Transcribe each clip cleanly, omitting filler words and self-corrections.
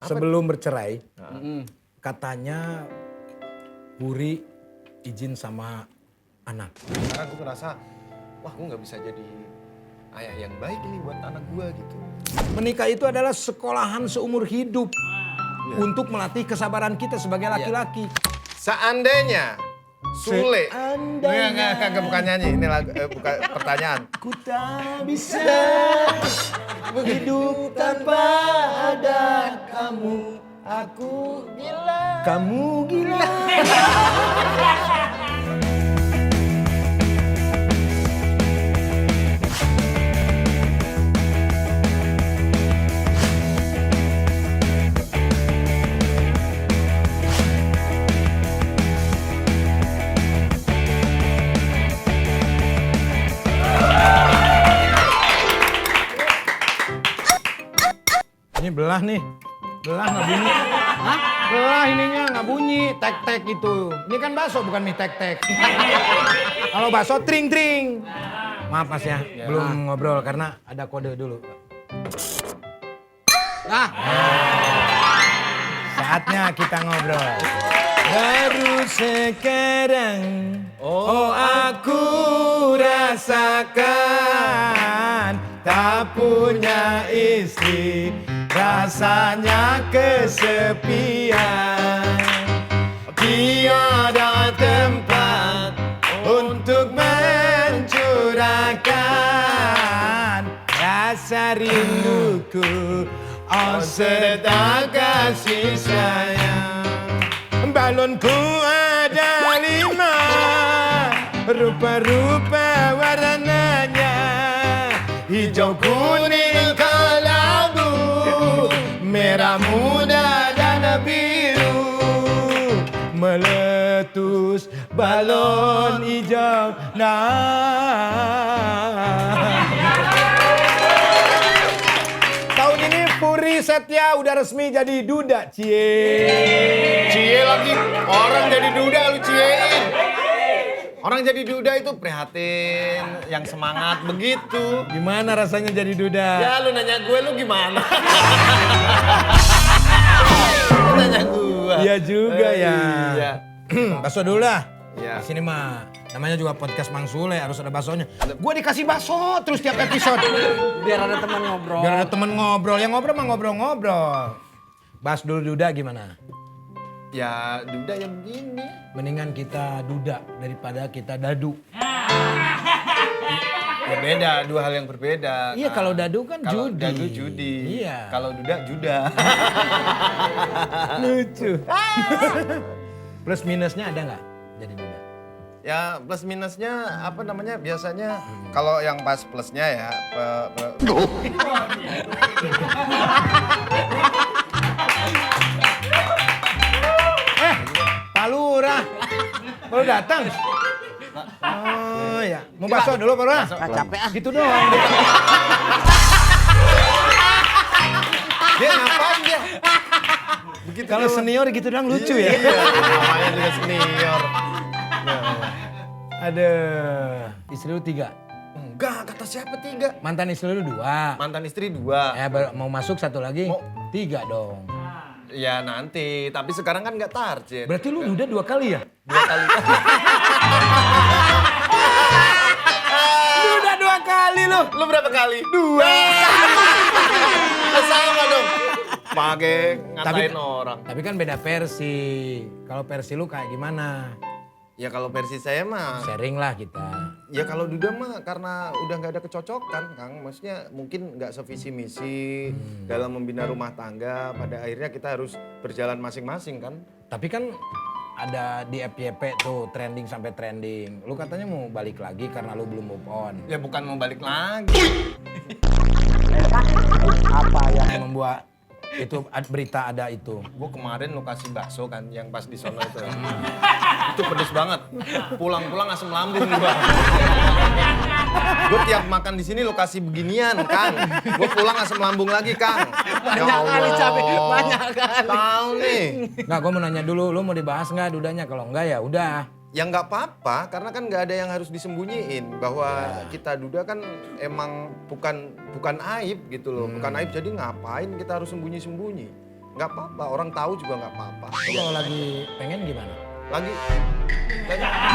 Sebelum bercerai, katanya Puri izin sama anak. Karena gue ngerasa, wah gue nggak bisa jadi ayah yang baik ini buat anak gue gitu. Menikah itu adalah sekolahan seumur hidup untuk melatih kesabaran kita sebagai laki-laki. Seandainya Sule, Seandainya. enggak, bukan nyanyi, ini lagu, bukan pertanyaan. Ku tak bisa hidup tanpa ada kamu. Aku gila. Kamu gila. Ini belah nih. Belah nggak bunyi. Hah? Belah ininya nggak bunyi. Tek-tek gitu. Ini kan bakso bukan mie tek-tek. Kalau bakso tring-tring. Maaf mas ya, belum ngobrol karena ada kode dulu. Nah, saatnya kita ngobrol. Baru sekarang, oh aku rasakan tak punya istri, rasanya kesepian. Tiada tempat untuk mencurahkan rasa rinduku, oh serta kasih sayang. Balonku ada 5, rupa-rupa warnanya, hijau kuning kelabu, merah muda dan biru, meletus balon hijau. Tahun ini Puri Setia udah resmi jadi duda, Cie lagi, orang jadi duda lu ciein. Orang jadi duda itu prihatin, yang semangat begitu. Gimana rasanya jadi duda? Ya lu nanya gue, lu gimana? Lu nanya gue. Iya juga ya. Iya. Bakso dulu lah. Iya. Di sini mah namanya juga podcast Mang Sule, harus ada baksonya. Gue dikasih bakso terus tiap episode. Biar ada teman ngobrol. Biar ada temen ngobrol. Yang ngobrol mah ngobrol-ngobrol. Bahas dulu duda gimana? Ya duda yang begini. Mendingan kita duda daripada kita dadu. Ya beda, dua hal yang berbeda. Iya, kalau dadu kan kalau judi. dadu judi. Iya. Kalau duda juda. Lucu. Plus minusnya ada nggak jadi duda? Ya plus minusnya apa namanya biasanya kalau yang pas plusnya ya Pak Lurah, baru datang. Oh ya, mau bakso dulu Pak Lurah? Nggak capek ah. Gitu doang. dia ngapain dia? Begitu Kalau doang. senior gitu doang lucu ya. Iya, namanya juga senior. Aduh, istri lu 3. Enggak, kata siapa 3? Mantan istri lu 2. Mantan istri 2. Mau masuk satu lagi? Mau. 3 dong. Ya nanti, tapi sekarang kan nggak target. Berarti lu duda 2 kali ya? 2 kali. Duda 2 kali lu. Lu berapa kali? 2. Sama dong. Pakai ngatain orang. Tapi kan beda versi. Kalau versi lu kayak gimana? Ya kalau versi saya mah, Sharing lah kita. ya kalau duda mah karena udah nggak ada kecocokan, Kang. Maksudnya mungkin nggak sevisi misi dalam membina rumah tangga. Pada akhirnya kita harus berjalan masing-masing kan. Tapi kan ada di FYP tuh trending sampai trending. Lu katanya mau balik lagi karena lu belum move on. Ya bukan mau balik lagi. Apa yang membuat itu berita ada itu? Gue kemarin lo kasih bakso kan yang pas di sono itu. Itu pedes banget. Pulang-pulang asam lambung gue. Gue tiap makan di sini lo kasih beginian, Kang. Gue pulang asam lambung lagi, Kang. Ya Banyak kali Allah. capek, banyak kali. Tahu nih. Nggak, gue mau nanya dulu, lu mau dibahas nggak dudanya? Kalau enggak ya udah. Ya nggak apa-apa, karena kan nggak ada yang harus disembunyiin. Bahwa kita duda kan emang bukan aib gitu loh. Bukan aib, jadi ngapain kita harus sembunyi-sembunyi. Nggak apa-apa, orang tahu juga nggak apa-apa. Lu kalau lagi pengen gimana? Lagi pengen apa?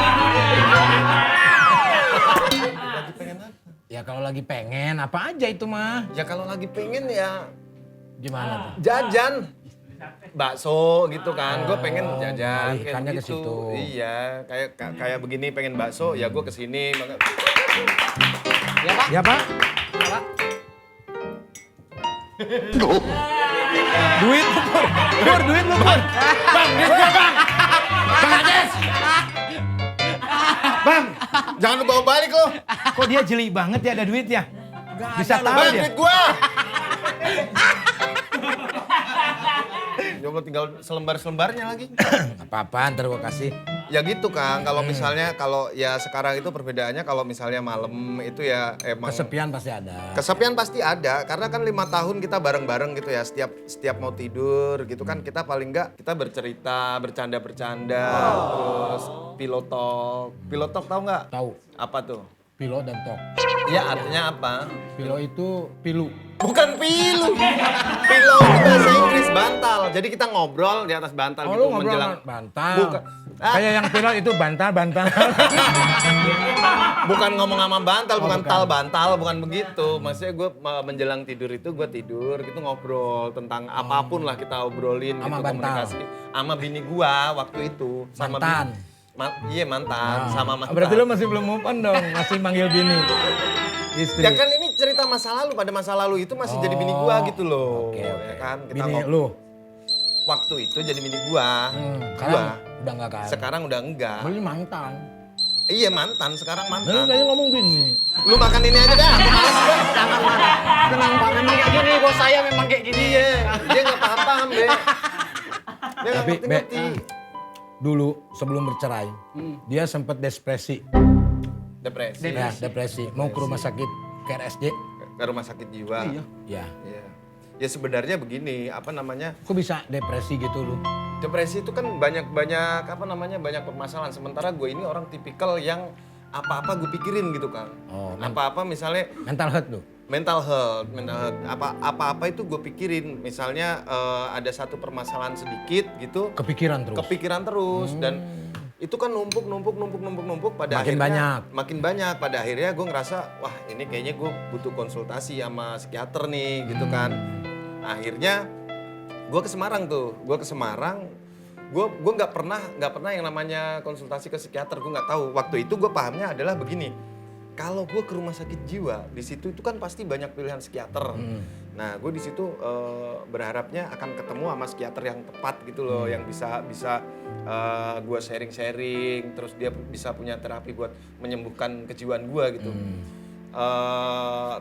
Ya kalau lagi pengen apa aja itu mah. Ya kalau lagi pengen ya Gimana tuh? jajan. Bakso gitu kan, gue pengen jajan kayak ikannya ke begitu. situ. Iya, kayak begini pengen bakso, ya gue kesini. Ya Pak? Ya Pak? Ya, Pak? Duit lu Pur. Pur, duit lu Pur. Bang, duit gua Bang. Bang Ades. Bang, Jangan lu bawa balik lo. kok dia jeli banget ya ada duit ya? Bisa tahu Bang, dia. duit gue. Coba tinggal selembar-selembarnya lagi. Apa-apa ntar gua kasih. Ya gitu Kang, kalau misalnya kalau ya sekarang itu perbedaannya kalau misalnya malam itu ya emang Kesepian pasti ada. kesepian pasti ada karena kan 5 tahun kita bareng-bareng gitu ya setiap mau tidur gitu kan kita paling enggak kita bercerita bercanda-bercanda terus pilot talk tahu nggak? Tahu. Apa tuh? Pilo dan tok. Ya artinya apa? Pilo itu pilu. Bukan pilu. Pilau itu bahasa Inggris bantal. Jadi kita ngobrol di atas bantal Oh gitu lu ngobrol menjelang. sama bantal. Bukan. Kayak yang pilot itu bantal. Bukan ngomong sama bantal, bukan bukan. tal bantal, bukan begitu. Maksudnya gue menjelang tidur itu gue tidur gitu ngobrol tentang apapun lah kita obrolin Sama gitu bantal. komunikasi. Sama bini gua waktu itu. Sama Mantan. Iya mantan, sama mantan. Berarti lu masih belum move on dong, masih manggil bini. Istri. Ya kan ini cerita masa lalu, pada masa lalu itu masih jadi bini gua gitu loh. Oke. Ya kan? Kita Bini lu. waktu itu jadi bini gua. Sekarang udah enggak kan? Sekarang udah enggak. Beli mantan. Iya mantan, sekarang Lu mantan. kayaknya ngomong bini. Lu makan ini aja dah. Jangan marah. Tenang Pak, memang kayak gini. Bos saya memang kayak gini. Iya, dia nggak paham, Be. Dia nggak Tapi, Be, ngerti. dulu sebelum bercerai, dia sempat depresi. Depresi. Ya, depresi. Mau ke rumah sakit ke RSJ. Ke rumah sakit jiwa. Iya. Ya. Iya. Ya sebenarnya begini, apa namanya? Kok bisa depresi gitu lu? Depresi itu kan banyak permasalahan. Sementara gue ini orang tipikal yang apa-apa gue pikirin gitu kan. Oh, Apa-apa misalnya mental health lu? mental health, apa-apa itu gue pikirin. Misalnya ada satu permasalahan sedikit gitu, Kepikiran terus. kepikiran terus dan itu kan numpuk pada Makin akhirnya makin banyak pada akhirnya gue ngerasa wah ini kayaknya gue butuh konsultasi sama psikiater nih gitu kan. Akhirnya gue ke Semarang gue nggak pernah yang namanya konsultasi ke psikiater, gue nggak tahu. Waktu itu gue pahamnya adalah begini, kalau gue ke rumah sakit jiwa di situ itu kan pasti banyak pilihan psikiater. Nah gue di situ berharapnya akan ketemu sama psikiater yang tepat gitu loh, yang bisa gue sharing, terus dia bisa punya terapi buat menyembuhkan kejiwaan gue gitu.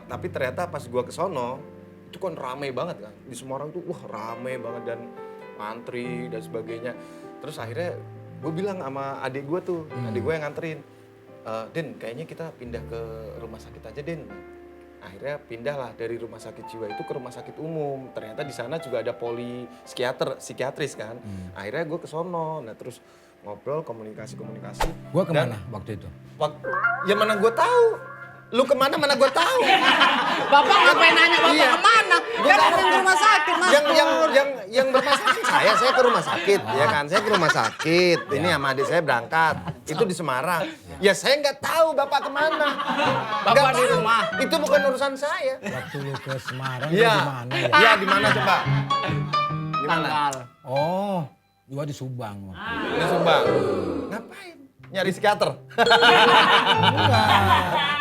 Tapi ternyata pas gue kesono itu kan rame banget kan, di Semarang tuh wah rame banget dan ngantri dan sebagainya. Terus akhirnya gue bilang sama adik gue tuh, adik gue yang nganterin, Den kayaknya kita pindah ke rumah sakit aja Den. Akhirnya pindahlah dari rumah sakit jiwa itu ke rumah sakit umum. Ternyata di sana juga ada psikiatris kan. Akhirnya gue ke sono, nah terus ngobrol komunikasi. Gua kemana waktu itu? Ya mana gue tahu. Lu kemana mana gue tahu. Bapak ngapain nanya Bapak Iya. kemana? Kan ada yang ke rumah sakit Mas. yang bermasalah saya ke rumah sakit ya kan, saya ke rumah sakit ini sama adik saya berangkat itu di Semarang ya saya nggak tahu bapak kemana. Bapak Nggak di tahu. rumah. Itu bukan urusan saya. Waktu lu ke Semarang lu Iya di mana ya? iya di mana coba di mana Tanggal. Oh, gua di Subang. di Subang. Ngapain nyari psikiater?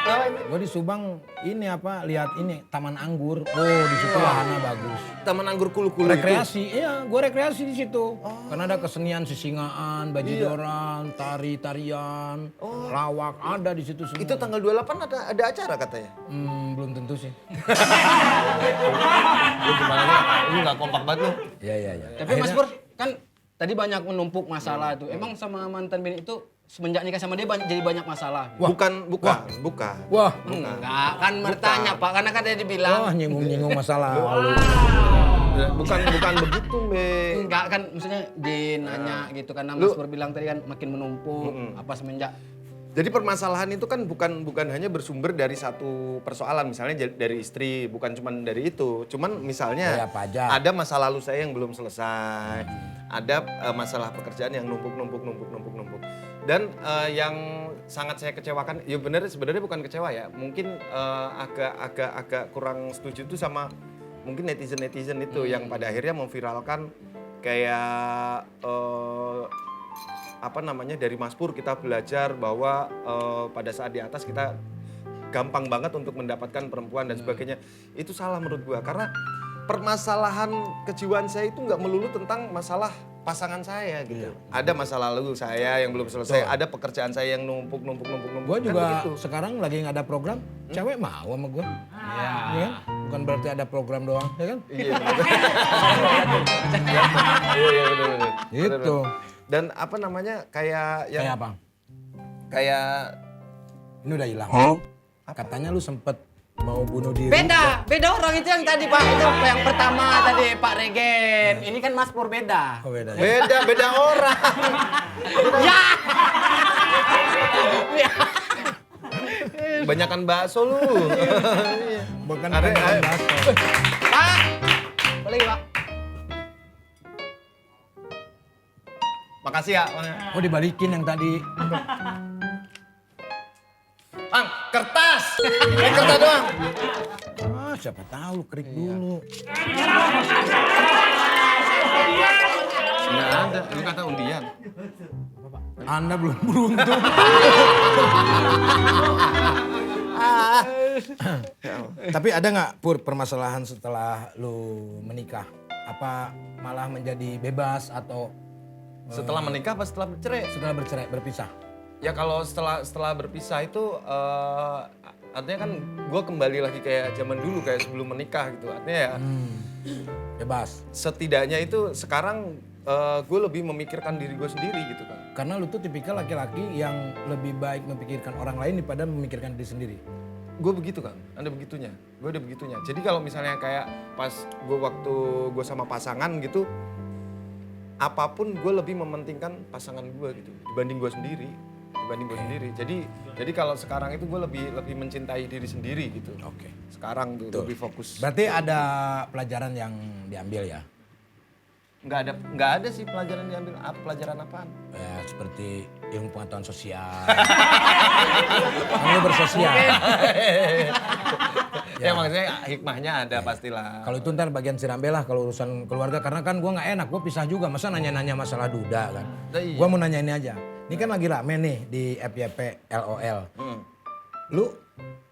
Ngapain? Gua di Subang ini apa? Lihat ini Taman Anggur. Oh, di situ wahana bagus. Taman anggur kulu-kulu itu. Rekreasi, iya, gue rekreasi di situ. Karena ada kesenian sisingaan, bajidoran, tarian, lawak ada di situ semua. Itu tanggal 28 ada acara katanya. Belum tentu sih. Lu gimana nih? Lu nggak kompak banget lu. Iya. Tapi Mas Pur, kan tadi banyak menumpuk masalah itu. Emang sama mantan bini itu semenjak nikah sama dia jadi banyak masalah. Bukan. Wah, Enggak, kan bertanya Pak, karena kan tadi dibilang. nyinggung masalah lalu. Bukan begitu, Be. Enggak kan maksudnya dia nanya gitu karena Mas Pur bilang tadi kan makin menumpuk apa semenjak Jadi permasalahan itu kan bukan hanya bersumber dari satu persoalan, misalnya dari istri, bukan cuma dari itu. Cuman misalnya Kayak apa aja? ada masa lalu saya yang belum selesai, ada masalah pekerjaan yang numpuk. Dan yang sangat saya kecewakan, ya benar sebenarnya bukan kecewa ya, mungkin agak kurang setuju tuh sama mungkin netizen itu yang pada akhirnya memviralkan kayak dari Mas Pur kita belajar bahwa pada saat di atas kita gampang banget untuk mendapatkan perempuan dan sebagainya. Itu salah menurut gua karena permasalahan kejiwaan saya itu nggak melulu tentang masalah pasangan saya gitu. Ada masa lalu saya yang belum selesai, ada pekerjaan saya yang numpuk. Gue Kan juga begitu. sekarang lagi nggak ada program, cewek mau sama gue. Iya. Bukan berarti ada program doang, ya kan? Iya benar. Gitu. Dan apa namanya kayak yang Kayak apa? kayak Ini udah hilang. Katanya lu sempet mau bunuh diri. Beda orang itu yang tadi Pak, itu yang pertama tadi Pak Regen. Ini kan Mas Pur beda. Oh, beda. Ya? beda orang. Ya. Banyakan bakso lu. Bukan Are- bukan are- bakso. Pak. Boleh Pak. Makasih ya. Oh dibalikin yang tadi. Bang, kertas. Kertas doang. Ah, siapa tahu lu krik dulu. Nggak ada, lu kata undian. Anda belum beruntung. Tapi ada nggak Pur permasalahan setelah lu menikah? Apa malah menjadi bebas atau Setelah menikah apa setelah bercerai? setelah bercerai berpisah? Ya kalau setelah berpisah itu artinya kan gue kembali lagi kayak zaman dulu kayak sebelum menikah gitu. Artinya ya Bebas. setidaknya itu sekarang gue lebih memikirkan diri gue sendiri gitu kan. Karena lu tuh tipikal laki-laki yang lebih baik memikirkan orang lain daripada memikirkan diri sendiri. Gue begitu kan, ada begitunya. Gue ada begitunya. Jadi kalau misalnya kayak pas gue waktu gue sama pasangan gitu, apapun gue lebih mementingkan pasangan gue gitu dibanding gue sendiri. Jadi kalau sekarang itu gue lebih mencintai diri sendiri gitu. Oke. Sekarang tuh lebih fokus. Berarti ada pelajaran yang diambil ya? Nggak ada sih pelajaran diambil. Pelajaran apaan? Ya seperti ilmu pengetahuan sosial. Kamu bersosial. Ya maksudnya hikmahnya ada pastilah. Kalau itu ntar bagian sirambe lah kalau urusan keluarga. Karena kan gue nggak enak, gue pisah juga. Masa nanya-nanya masalah duda kan. Iya. Gue mau nanya ini aja. Ini kan lagi rame nih di FYP LOL. Lu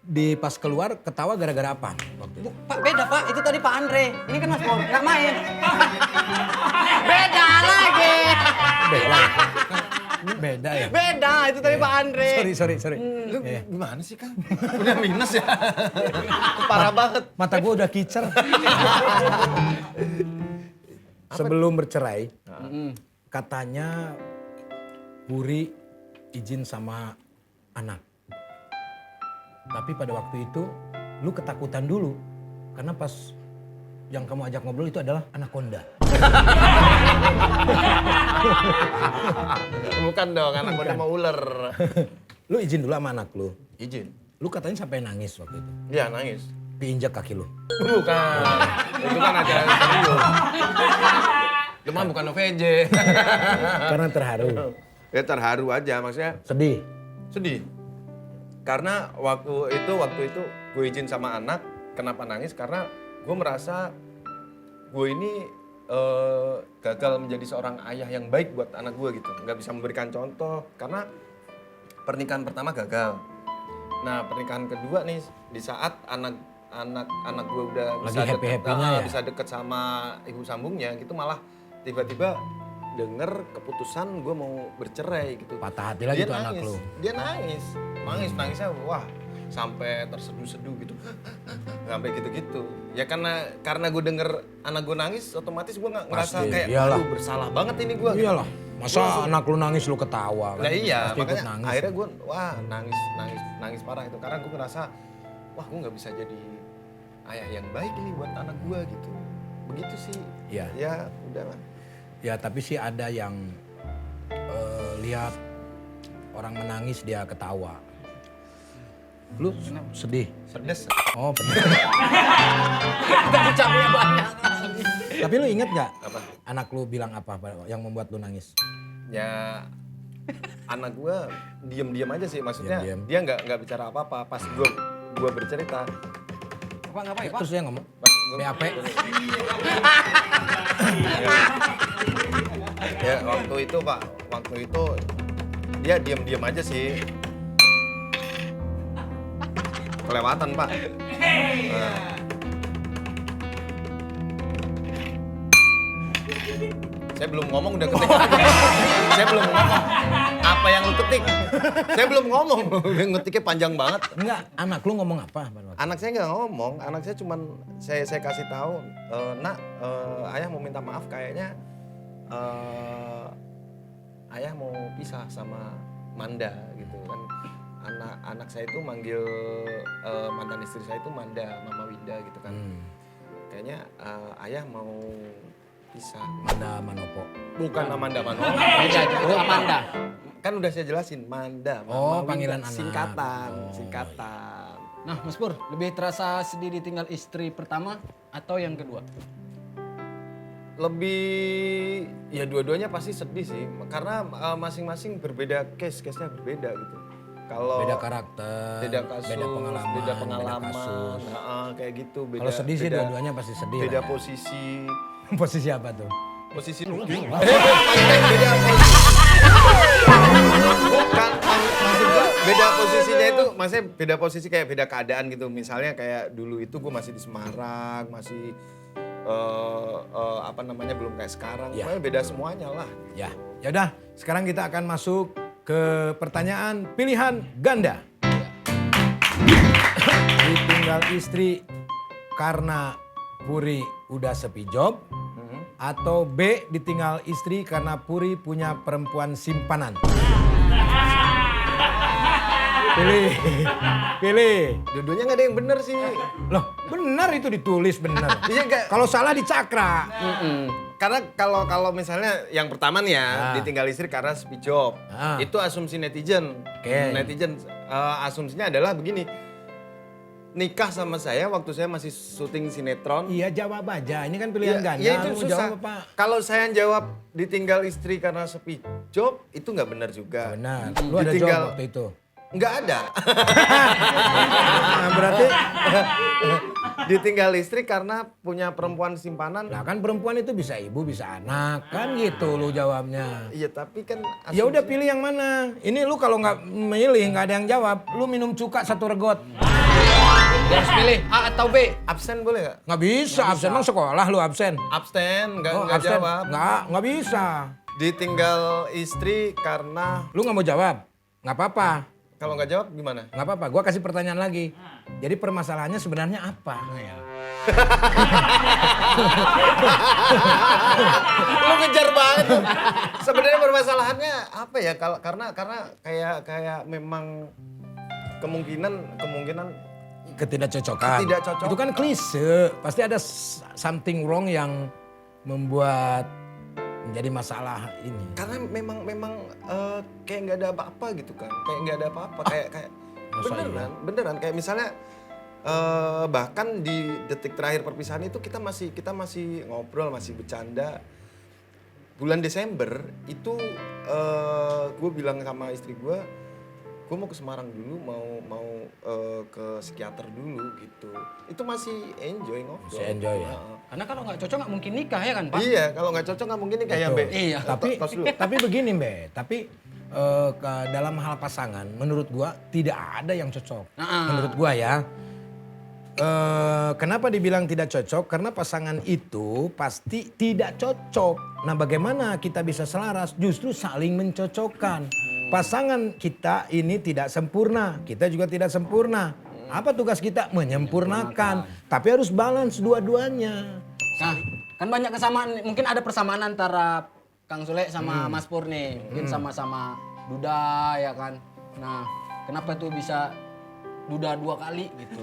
di pas keluar ketawa gara-gara apa? Waktu itu? Pak beda Pak, itu tadi Pak Andre. Ini kan Mas Pur, nggak main. Beda lagi. Beda ya? Beda ya? Beda, itu tadi Pak Andre. Sorry. Lu Iya. gimana sih Kang? Udah minus ya? Parah banget. Mata gue udah kicer. Sebelum bercerai, katanya Puri izin sama anak. Tapi pada waktu itu lu ketakutan dulu. Karena pas yang kamu ajak ngobrol itu adalah anaconda. Bukan dong, anak udah mau ular. Lu izin dulu sama anak lu. Izin. Lu katanya sampai nangis waktu itu. Iya nangis. Diinjak kaki lu. Bukan. Itu kan acara serius. Itu mah bukan OVJ. Karena terharu. Ya terharu aja maksudnya. Sedih. Sedih. Karena waktu itu gue izin sama anak. Kenapa nangis? Karena gue merasa gue ini gagal menjadi seorang ayah yang baik buat anak gue gitu. Nggak bisa memberikan contoh karena pernikahan pertama gagal. Nah pernikahan kedua nih di saat anak gue udah Lagi bisa happy-happynya ya? bisa deket sama ibu sambungnya gitu malah tiba-tiba denger keputusan gue mau bercerai gitu. Patah hati lagi tuh anak lu. Dia nangisnya wah sampai terseduh-seduh gitu. Sampai gitu-gitu. Ya karena gue denger anak gue nangis otomatis gue ngerasa Pasti, kayak iyalah. aduh bersalah banget ini gue. Iyalah. Masa anak lu nangis lu ketawa kan? Nah iya Pasti ikut makanya nangis. akhirnya gue wah nangis parah itu. Karena gue ngerasa wah gue gak bisa jadi ayah yang baik ini buat anak gue gitu. Begitu sih. Iya. Ya udah lah. Ya tapi sih ada yang lihat orang menangis dia ketawa. Lu sedih? Pedes. Oh pedes. Tapi capeknya banyak. Tapi lu inget gak Apa? anak lu bilang apa yang membuat lu nangis? Ya anak gue diem-diem aja sih, maksudnya Diem-diem. dia nggak bicara apa-apa pas gue bercerita. Apa ngapain, Pak? Terus dia ngomong, Pas BAP? Ya waktu itu Pak, waktu itu dia diem-diem aja sih. Kelewatan Pak. Nah. Saya belum ngomong udah ketik. Saya belum ngomong. Apa yang lu ketik? Saya belum ngomong. Udah ngetiknya panjang banget. Enggak, anak lu ngomong apa? Anak saya nggak ngomong, anak saya cuman saya kasih tahu, nak, ayah mau minta maaf kayaknya ayah mau pisah sama Manda gitu kan. Anak saya itu manggil mantan istri saya itu Manda, Mama Winda gitu kan. Kayaknya ayah mau pisah. Manda Manopo. Bukan Amanda Manopo. Beda, itu Amanda. Kan udah saya jelasin, Manda. Mama Oh, Winda. panggilan anak. Singkatan, Oh, singkatan. Nah, Mas Pur, lebih terasa sedih ditinggal istri pertama atau yang kedua? Lebih, ya dua-duanya pasti sedih sih. Karena masing-masing berbeda case-nya berbeda gitu. Kalau Beda karakter, beda kasus, beda pengalaman, beda pengalaman, kasus. kayak gitu. Beda, Kalau sedih sih beda- dua-duanya pasti sedih. Beda lah ya. posisi, Posisi apa tuh? posisi dulu. Beda posisi. Bukan, maksud gua beda posisinya itu, maksudnya beda posisi kayak beda keadaan gitu. Misalnya kayak dulu itu gue masih di Semarang, masih belum kayak sekarang. Ya. Pokoknya beda semuanya lah. Ya, yaudah. Sekarang kita akan masuk ke pertanyaan pilihan ganda. Ditinggal istri karena Puri udah sepi job, atau B ditinggal istri karena Puri punya perempuan simpanan. Pilih, pilih. Dua-duanya nggak ada yang bener sih. Loh, benar itu ditulis benar. Iya nggak? Kalau salah dicakra. Karena kalau misalnya yang pertama nih ya, Ah. ditinggal istri karena sepi job. Ah. Itu asumsi netizen. Oke. Netizen asumsinya adalah begini. Nikah sama saya waktu saya masih syuting sinetron. Iya, jawab aja. Ini kan pilihan ganda. Ya itu Lu susah. jawab apa? Kalau saya jawab ditinggal istri karena sepi job, itu nggak benar juga. Benar. Lu ada Ditinggal- job waktu itu. Nggak ada. Nah, berarti Ditinggal istri karena punya perempuan simpanan. lah kan perempuan itu bisa ibu, bisa anak. Kan gitu lu jawabnya. Iya tapi kan Ya udah pilih yang mana. Ini lu kalau nggak milih, nggak ada yang jawab, lu minum cuka 1 regot. Dia harus pilih A atau B. absen boleh nggak? Nggak bisa, absen emang sekolah lu absen. Absen, nggak absen. jawab. Nggak bisa. Ditinggal istri karena Lu nggak mau jawab? Nggak apa-apa. kalau nggak jawab gimana? Nggak apa-apa, gua kasih pertanyaan lagi. Jadi permasalahannya sebenarnya apa? Lu ngejar banget. Sebenarnya permasalahannya apa ya? Karena kayak memang kemungkinan Ketidakcocokan. Ketidakcocokan. Itu kan klise. Pasti ada something wrong yang membuat menjadi masalah ini. karena memang kayak nggak ada apa-apa gitu kan. Kayak nggak ada apa-apa kayak Masa beneran kayak misalnya bahkan di detik terakhir perpisahan itu kita masih ngobrol, masih bercanda. Bulan Desember itu gue bilang sama istri gue mau ke Semarang dulu, mau ke psikiater dulu gitu. Itu masih enjoy ngobrol. Masih enjoy ya? Heeh. Karena kalau nggak cocok nggak mungkin nikah ya kan Pak? Iya, kalau nggak cocok nggak mungkin nih kayak Betul. Be. Iya. Tapi begini Mbe, dalam hal pasangan menurut gua tidak ada yang cocok. Menurut gua ya. Kenapa dibilang tidak cocok? Karena pasangan itu pasti tidak cocok. Nah bagaimana kita bisa selaras? Justru saling mencocokkan. Pasangan kita ini tidak sempurna, kita juga tidak sempurna. Apa tugas kita? Menyempurnakan. Tapi harus balance dua-duanya. Nah, kan banyak kesamaan, mungkin ada persamaan antara Kang Sule sama Mas Pur nih. Mungkin sama-sama duda ya kan. Nah, kenapa tuh bisa duda 2 kali gitu?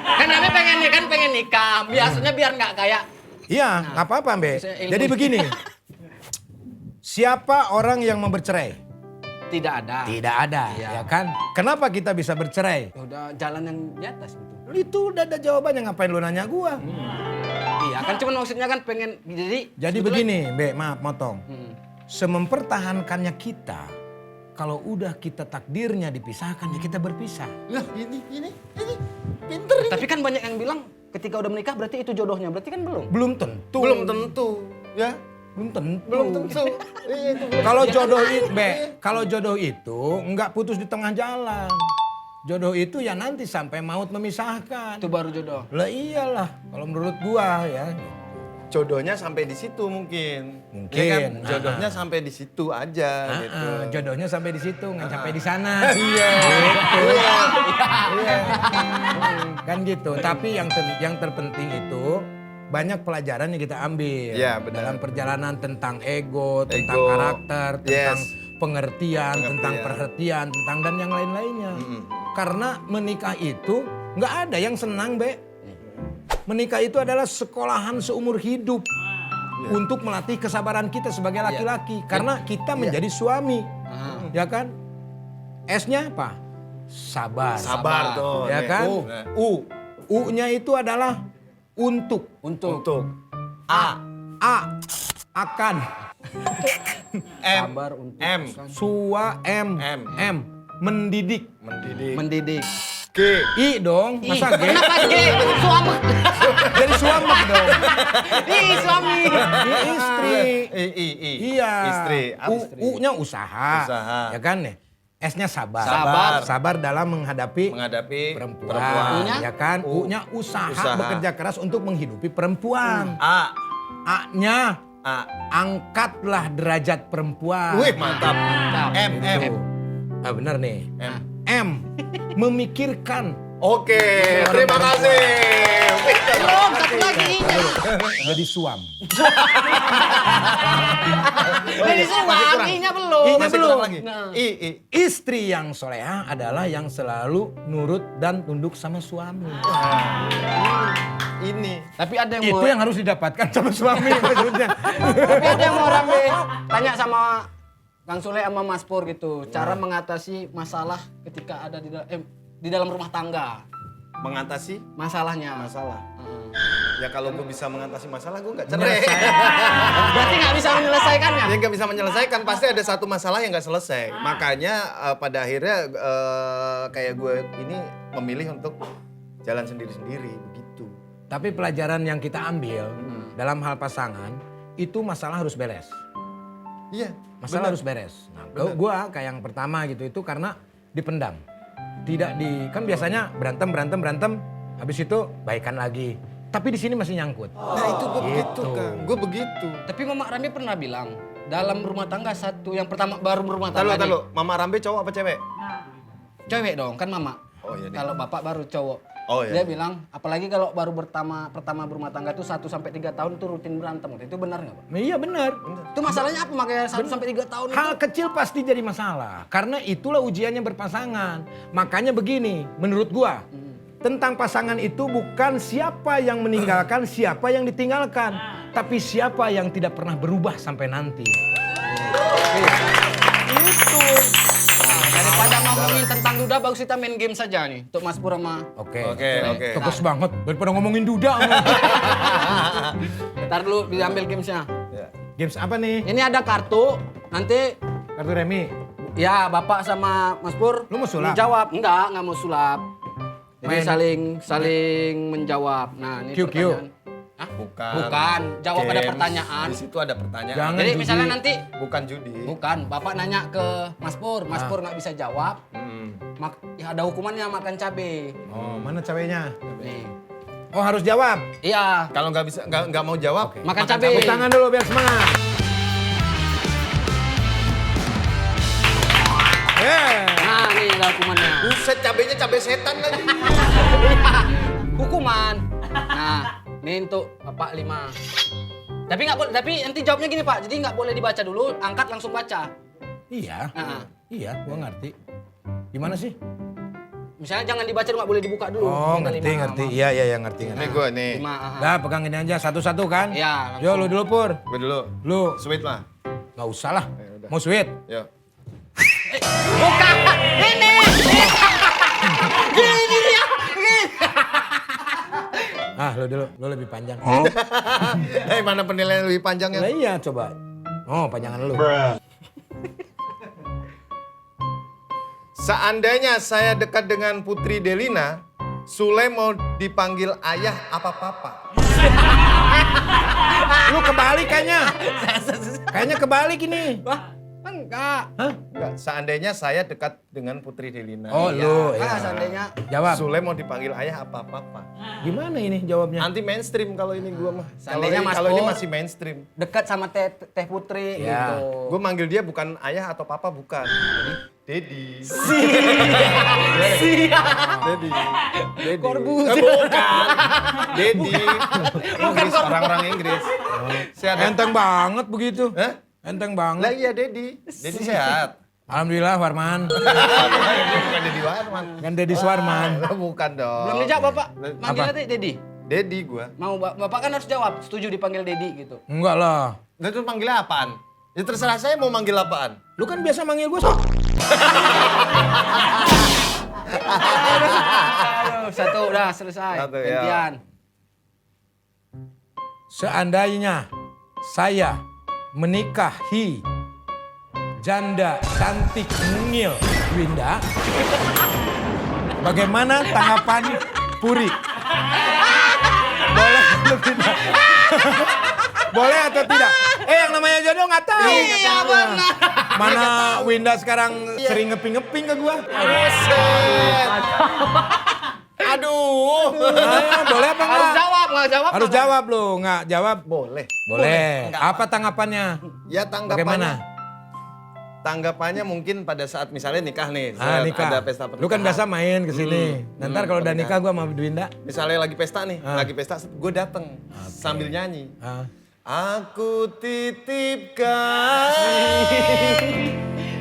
Kan kami pengen nikah. Biasanya biar nggak kayak Iya, nggak apa-apa Mbe. Saya ilmu. Jadi begini, siapa orang yang mau bercerai? Tidak ada. Tidak ada, Iya. ya kan? Kenapa kita bisa bercerai? Ya udah jalan yang di atas gitu. Itu udah ada jawabannya, ngapain lu nanya gua? Iya kan cuman maksudnya kan pengen Jadi sebetulnya- begini, Be, maaf motong. Hmm. Semempertahankannya kita, kalau udah kita takdirnya dipisahkan, ya kita berpisah. Lah ini pinter ini. Tapi kan banyak yang bilang ketika udah menikah berarti itu jodohnya. Berarti kan belum. Belum tentu. Belum tentu, ya. Belum tentu. Belum tentu. Iya, itu belum. Kalau jodoh itu, kalau jodoh itu nggak putus di tengah jalan. Jodoh itu ya nanti sampai maut memisahkan. Itu baru jodoh. Lah iyalah, kalau menurut gua ya. Jodohnya sampai di situ mungkin. Mungkin. Ya kan? Jodohnya sampai di situ aja gitu. Jodohnya sampai di situ, nggak sampai di sana. Iya. Gitu. Iya. Iya. Kan gitu. Tapi yang terpenting itu banyak pelajaran yang kita ambil Iya, benar. dalam perjalanan tentang ego, tentang Ego. karakter, tentang Yes. pengertian, tentang perhatian, tentang dan yang lain-lainnya. Karena menikah itu nggak ada yang senang, Be. Menikah itu adalah sekolahan seumur hidup untuk melatih kesabaran kita sebagai laki-laki. Karena kita menjadi suami, ya kan? S-nya apa? Sabar. Sabar tuh. Ya nih. kan? U. U-nya itu adalah untuk. Untuk. A. Akan. M. Sabar untuk. M. Sua, M. M. Mendidik. Mendidik. Mendidik. G. I dong, masa G? Kenapa G? Suami. Jadi suami dong. Ih, suami. I istri. I. Iya. Istri. U-nya usaha. Usaha. Ya kan nih? S-nya sabar. Sabar. Sabar dalam menghadapi Menghadapi perempuan. U-nya? Ya kan? U-nya usaha, Usaha. bekerja keras untuk menghidupi perempuan. A. A-nya A. angkatlah derajat perempuan. Wih, mantap. M. Gitu. Ah benar nih. M. M. Memikirkan. Oke, terima kasih. Belum, satu lagi. Jadi suam. Jadi suaminya belum. I-nya Masih belum. kurang lagi. Nah. I. Istri yang solehah adalah yang selalu nurut dan tunduk sama suami. Ini. Tapi ada yang Itu mau, yang harus didapatkan sama suami maksudnya. tapi ada yang mau rame tanya sama Kang Sule sama Mas Pur gitu, cara mengatasi masalah ketika ada di dalam rumah tangga. Mengatasi Masalahnya. masalah. Heeh. Ya kalau gue bisa mengatasi masalah, gue nggak cerai. Berarti nggak bisa menyelesaikannya. Dia nggak bisa menyelesaikan, pasti ada satu masalah yang nggak selesai. Makanya pada akhirnya kayak gue ini memilih untuk jalan sendiri-sendiri begitu. Tapi pelajaran yang kita ambil dalam hal pasangan, itu masalah harus beres. Iya. Masalah harus beres. Nah, gua kayak yang pertama gitu itu karena dipendam. Tidak kan biasanya berantem, habis itu baikan lagi. Tapi di sini masih nyangkut. Nah itu gue begitu kan, gue begitu. Tapi Mama Rambe pernah bilang, dalam rumah tangga satu yang pertama baru berumah tangga nih. Tahu, Mama Rambe cowok apa cewek? Cewek dong, kan Mama. Oh iya. Kalau Bapak baru cowok. Oh iya. Dia bilang, apalagi kalau baru pertama berumah tangga itu 1 sampai 3 tahun itu rutin berantem. Itu benar nggak Pak? Iya benar. Itu masalahnya apa makanya 1 sampai 3 tahun Hal itu? kecil pasti jadi masalah. Karena itulah ujiannya berpasangan. Makanya begini, menurut gua. Tentang pasangan itu bukan siapa yang meninggalkan, siapa yang ditinggalkan. Tapi siapa yang tidak pernah berubah sampai nanti. Itu. Daripada ngomongin tentang duda, bagus kita main game saja nih. Untuk Mas Pur sama... Oke. Oke. Bagus banget. Daripada ngomongin duda. Ntar dulu diambil gamesnya. Ya. Games apa nih? Ini ada kartu, nanti Kartu remi. ya Bapak sama Mas Pur Lu mau sulap? menjawab. Enggak mau sulap. Jadi Main. saling menjawab. Nah, ini QQ. pertanyaan. Hah? Bukan. Jawab ada Games. pertanyaan. Di situ ada pertanyaan. Jangan Jadi judi. misalnya nanti Bukan judi. bukan, Bapak nanya ke Mas Pur nggak bisa jawab, ya ada hukumannya makan cabe. Oh, mana ceweknya? Nih. Oh, harus jawab. Iya, Kalau nggak bisa nggak mau jawab, makan cabe. Tepuk tangan dulu biar semangat. Nah, nih ada hukumannya. Buset, cabenya cabe setan lagi. Hukuman. Nah, ini untuk Bapak 5. Tapi nggak boleh, tapi nanti jawabnya gini Pak, jadi nggak boleh dibaca dulu, angkat langsung baca. Iya. Nah. Iya, gua ngerti. Gimana sih? Misalnya jangan dibaca, nggak boleh dibuka dulu. Oh, Tinggal ngerti, 5. ngerti. Iya, ngerti. Ini gue nih. 5, aha. Dah, pegang ini aja satu-satu kan? Iya, Yo, lu dulu Pur. Gue dulu. Lu Sweet lah. nggak usah lah. Ya udah. Mau sweet? Yo. Bukan. Ini. Gini dia. Ah, lo dulu, lo lebih panjang. Mana penilaian lebih panjangnya? Lah iya, coba. Oh, panjangan lo. Seandainya saya dekat dengan Putri Delina, Sule mau dipanggil ayah apa papa? Lu kebalik kayaknya. Kayaknya kebalik ini. Wah, enggak. Hah? Enggak, seandainya saya dekat dengan Putri Delina. Oh, lu Ah, ya. seandainya Jawab. Sule mau dipanggil ayah apa papa? Gimana ini jawabnya? Anti mainstream kalau ini gua mah. Seandainya Mas Kalau ini Pur masih mainstream. dekat sama Teh Putri Ya. gitu. Gue manggil dia bukan ayah atau papa, bukan. Dedi. Dedi. Dedi. Corbuzier. Bukan. Dedi. Inggris, orang-orang Inggris. Sehat. Enteng banget begitu. Hah? Enteng Lah banget. iya Dedi. Dedi sehat. Alhamdulillah Warman. Bukan Dedi Warman. Kan Deddy Swarman. Bukan dong. Belum dijawab Bapak. Manggilnya Apa? Dedi. Dedi gua. Mau Bapak kan harus jawab, setuju dipanggil Dedi gitu. Enggak lah. Nah itu manggilnya apaan? Ya terserah saya mau manggil apaan. Lu kan biasa manggil gue sok. Aduh, satu udah selesai. Satu, ya. Gantian. Seandainya saya menikahi janda cantik mungil Winda, bagaimana tanggapan Puri? Boleh atau tidak? Boleh atau tidak? Yang namanya jodoh nggak tahu. Iya, benar. Mana Winda sekarang sering ngeping-ngeping ke gua. Aduh. Boleh apa Harus enggak? jawab, nggak jawab. Harus jawab lu, nggak jawab. Boleh. Boleh. Enggak Apa tanggapannya? Ya tanggapannya. Bagaimana? Tanggapannya mungkin pada saat misalnya nikah nih. Ah, saya nikah. Ada pesta Lu kan pernikahan. biasa main ke sini. Ntar kalau udah nikah gua sama Winda. Misalnya lagi pesta nih, lagi pesta, gue dateng sambil nyanyi. Ah. Aku titipkan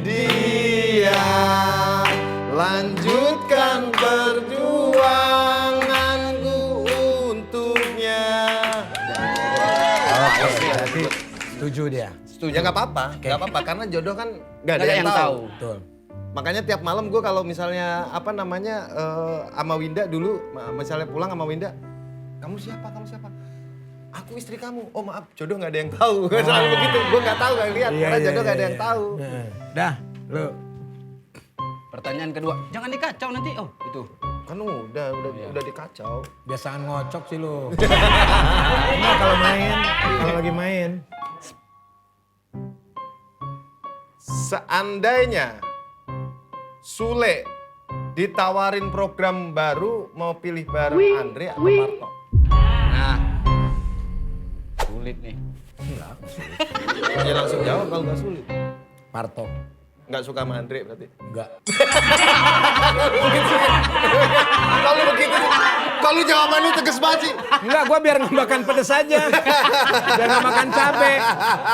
dia, lanjutkan perjuanganku untuknya. Berarti setuju dia. Setuju. Ya nggak apa-apa, nggak apa-apa karena jodoh kan nggak ada Nggak yang tahu. Betul. Makanya tiap malam gue kalau misalnya sama Winda dulu, misalnya pulang sama Winda, kamu siapa? Kamu siapa? Aku istri kamu. Oh maaf, jodoh nggak ada yang tahu. Selalu begitu. Gue nggak tahu, nggak lihat. Karena jodoh nggak ada yang tahu. Dah, lu. Pertanyaan kedua, jangan dikacau nanti. Oh, itu. Kan udah dikacau. Biasaan ngocok sih lu. Enggak kalau lagi main. Seandainya Sule ditawarin program baru, mau pilih bareng Andre atau Parto? Nah, sulit nih. Ya langsung jawab kalau nggak sulit. Parto. Nggak suka sama Andre berarti. Enggak. Kalau begitu, kalau jawaban lu tegas banget sih. Enggak, gua biar nggak makan pedes aja. Biar nggak makan cabe.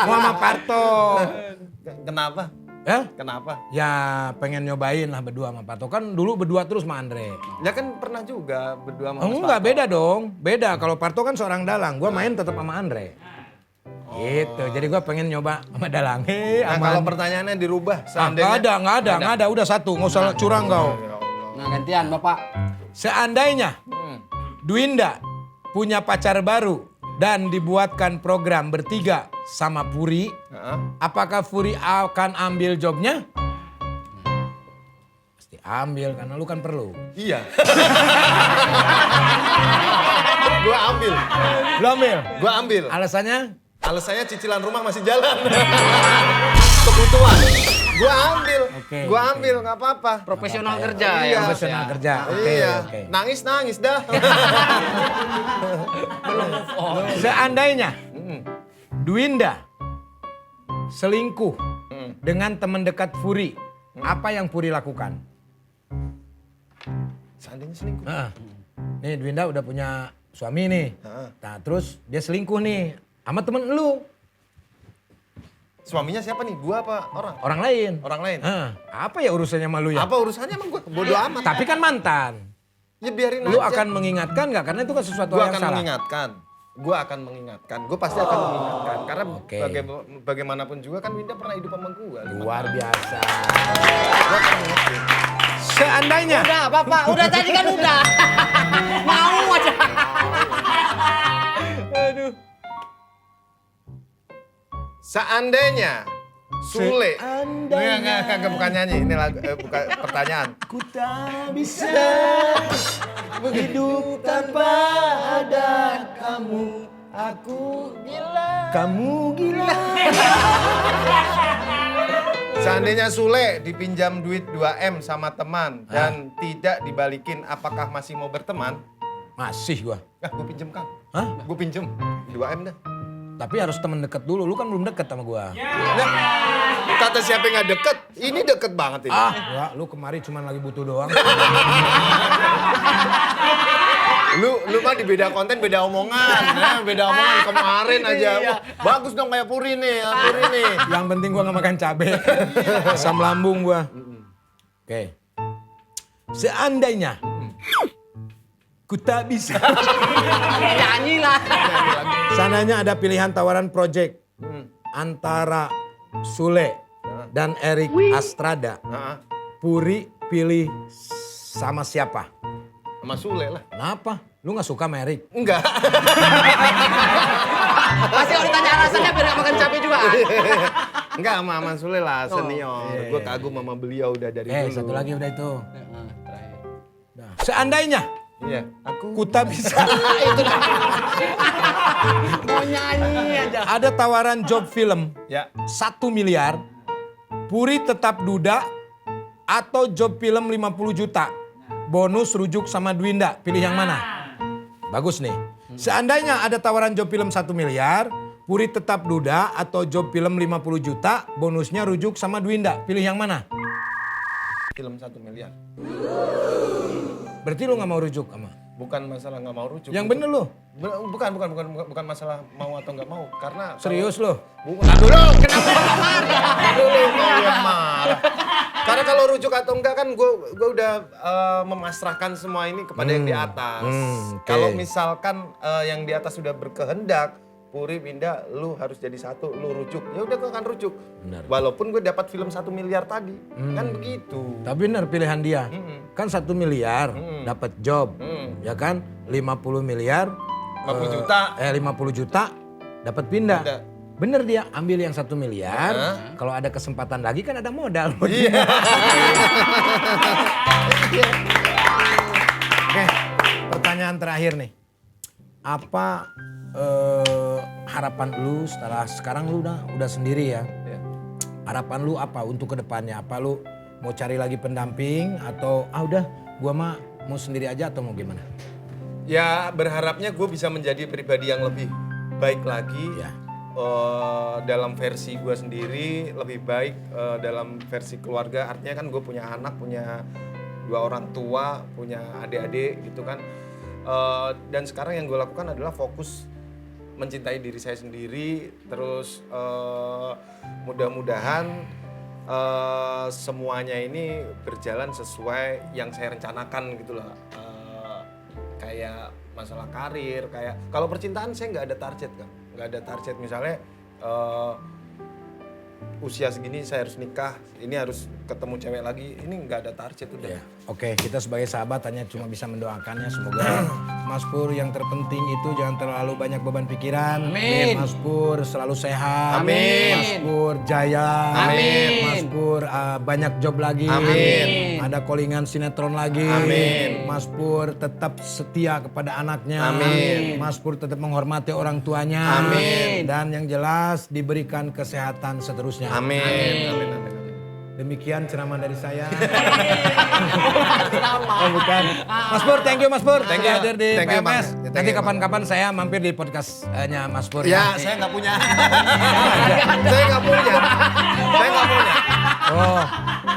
Gua sama Parto. Kenapa? Ya? Kenapa? Ya pengen nyobain lah berdua sama Parto. Kan dulu berdua terus sama Andre. Ya kan pernah juga berdua sama Oh, Mas enggak, Parto. beda dong. Beda. Kalau Parto kan seorang dalang. Gua main tetap sama Andre. Gitu. Jadi gua pengen nyoba sama dalang. Nah kalau pertanyaannya dirubah, seandainya... Nggak ada. Udah satu. Nggak usah curang kau. Nah, gantian Bapak. Seandainya Dwinda punya pacar baru dan dibuatkan program bertiga sama Puri, Heeh. apakah Puri akan ambil jobnya? Pasti ambil karena lu kan perlu. Iya. Gua ambil. Lu ambil? Gua ambil. Alasannya? Alasannya cicilan rumah masih jalan. Kebutuhan. Gua ambil. Oke, Gua oke. ambil, nggak apa-apa. Profesional Apa-apa kerja Iya. ya. Profesional kerja. Oke, Iya. oke. Nangis dah. Seandainya Mm. Dwinda selingkuh Mm. dengan teman dekat Puri, apa yang Puri lakukan? Seandainya selingkuh. Nah, nih Dwinda udah punya suami nih. Heeh. Nah terus dia selingkuh nih sama temen lu, Suaminya siapa nih? Gua apa orang? orang lain. Orang lain. Hah, apa ya urusannya sama lu ya? Apa urusannya emang gua? Bodoh amat. Tapi kan mantan. Ya biarin Lu aja. akan mengingatkan nggak? Karena itu kan sesuatu Gua yang akan salah. mengingatkan. gue akan mengingatkan. Gue pasti akan mengingatkan. Karena Oke. bagaimanapun juga kan Winda pernah hidup sama gue. Luar biasa. Gue akan mengingatkan. Seandainya. Udah, Bapak. Udah tadi kan udah. Mau aja. Aduh. Seandainya Sule. Enggak, bukan nyanyi. Ini lagu, bukan pertanyaan. Ku tak bisa hidup tanpa ada kamu. Aku gila. Kamu gila. Seandainya Sule dipinjam duit 2M sama teman dan tidak dibalikin, apakah masih mau berteman? Masih gua. Gue pinjem Kang. Hah? Gue pinjem 2M dah. Tapi harus temen deket dulu. Lu kan belum deket sama gua. Nah, kata siapa yang gak deket? Ini deket banget ini. Enggak, lu kemari cuma lagi butuh doang. Lu mah di beda konten, beda omongan. Ya, beda omongan kemarin aja. Wah, bagus dong kayak Puri nih, Puri nih. Yang penting gua gak makan cabe. Asam lambung gua. Oke. Seandainya ku tak bisa. Nyanyi lah. Seandainya ada pilihan tawaran project antara Sule dan Erik Astrada, Nah, Puri pilih sama siapa? sama Sule lah. Kenapa? Lu gak suka sama Erik? Enggak. Pasti kalau ditanya alasannya biar gak makan cabai juga. Enggak, sama Aman Sule lah, senior. Gue kagum sama beliau udah dari dulu. Satu lagi udah itu. Nah, seandainya Iya, aku ku tak bisa. Mau nyanyi aja. Ada tawaran job film ya 1 miliar, Puri tetap duda, atau job film 50 juta. Bonus rujuk sama Dwinda, pilih yang mana? Bagus nih. Seandainya ada tawaran job film 1 miliar, Puri tetap duda atau job film 50 juta, bonusnya rujuk sama Dwinda, pilih yang mana? film 1 miliar. Berarti lu gak mau rujuk sama? Bukan masalah nggak mau rujuk. Yang bener lu? Bukan masalah mau atau nggak mau. Karena Serius lu? Bukan. Dulu. Kenapa marah? Dulu yang marah. Karena kalau rujuk atau enggak kan gue udah memasrahkan semua ini kepada yang di atas. oke. Kalau misalkan yang di atas sudah berkehendak, Puri, Winda, lu harus jadi satu, lu rujuk. Ya udah gue akan rujuk. Benar. Walaupun gue dapat film 1 miliar tadi, kan begitu. Tapi bener pilihan dia. Kan 1 miliar dapat job, ya kan? 50 miliar 50 juta. 50 juta dapat pindah. Pindah. Bener dia ambil yang 1 miliar. Kalau ada kesempatan lagi kan ada modal. Iya. Oke, pertanyaan terakhir nih. Apa harapan lu setelah sekarang lu udah sendiri ya? Iya. Harapan lu apa untuk kedepannya? Apa lu mau cari lagi pendamping atau udah gua mah mau sendiri aja atau mau gimana? Ya berharapnya gue bisa menjadi pribadi yang lebih baik lagi. Ya. Dalam versi gue sendiri, lebih baik dalam versi keluarga. Artinya kan gue punya anak, punya 2 orang tua, punya adik-adik gitu kan. Dan sekarang yang gue lakukan adalah fokus mencintai diri saya sendiri. Terus mudah-mudahan semuanya ini berjalan sesuai yang saya rencanakan gitu lah. Kayak masalah karir, kayak kalau percintaan saya nggak ada target kan, nggak ada target misalnya usia segini saya harus nikah, ini harus ketemu cewek lagi, ini nggak ada target udah. Ya. Oke, kita sebagai sahabat hanya cuma bisa mendoakannya semoga Mas Pur yang terpenting itu jangan terlalu banyak beban pikiran. Amin. Mas Pur selalu sehat. Amin. Mas Pur jaya. Amin. Mas Pur banyak job lagi. Amin. Ada callingan sinetron lagi. Amin. Mas Pur tetap setia kepada anaknya. Amin. Mas Pur tetap menghormati orang tuanya. Amin. Dan yang jelas diberikan kesehatan seterusnya. Amin. Amin. Amin. Amin. Demikian ceramah dari saya. Oh bukan. Mas Pur, thank you Mas Pur. Thank you. Hadir di Thank you, Bang. PMS. Thank Nanti you, Bang. kapan-kapan saya mampir di podcastnya Mas Pur. Ya, saya nggak punya. Saya nggak punya. Saya nggak punya. Oh,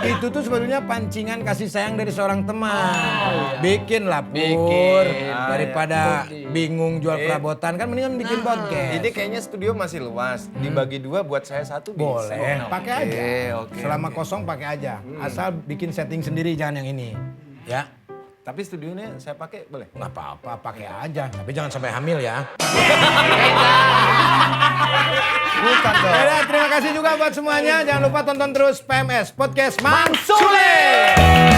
itu tuh sebetulnya pancingan kasih sayang dari seorang teman. Bikin lah Pur. Bikin. Daripada bingung jual perabotan kan mendingan bikin podcast. Ini kayaknya studio masih luas. Dibagi 2 buat saya 1 bisa. Boleh, pakai aja. Oke. Selama kosong pakai aja. Asal bikin setting sendiri jangan yang ini. Ya. Tapi studionya saya pakai boleh? Nggak apa-apa, pakai aja. Tapi jangan sampai hamil ya. Bukan dong. Yaudah, terima kasih juga buat semuanya. Jangan lupa tonton terus PMS Podcast Mang Sule.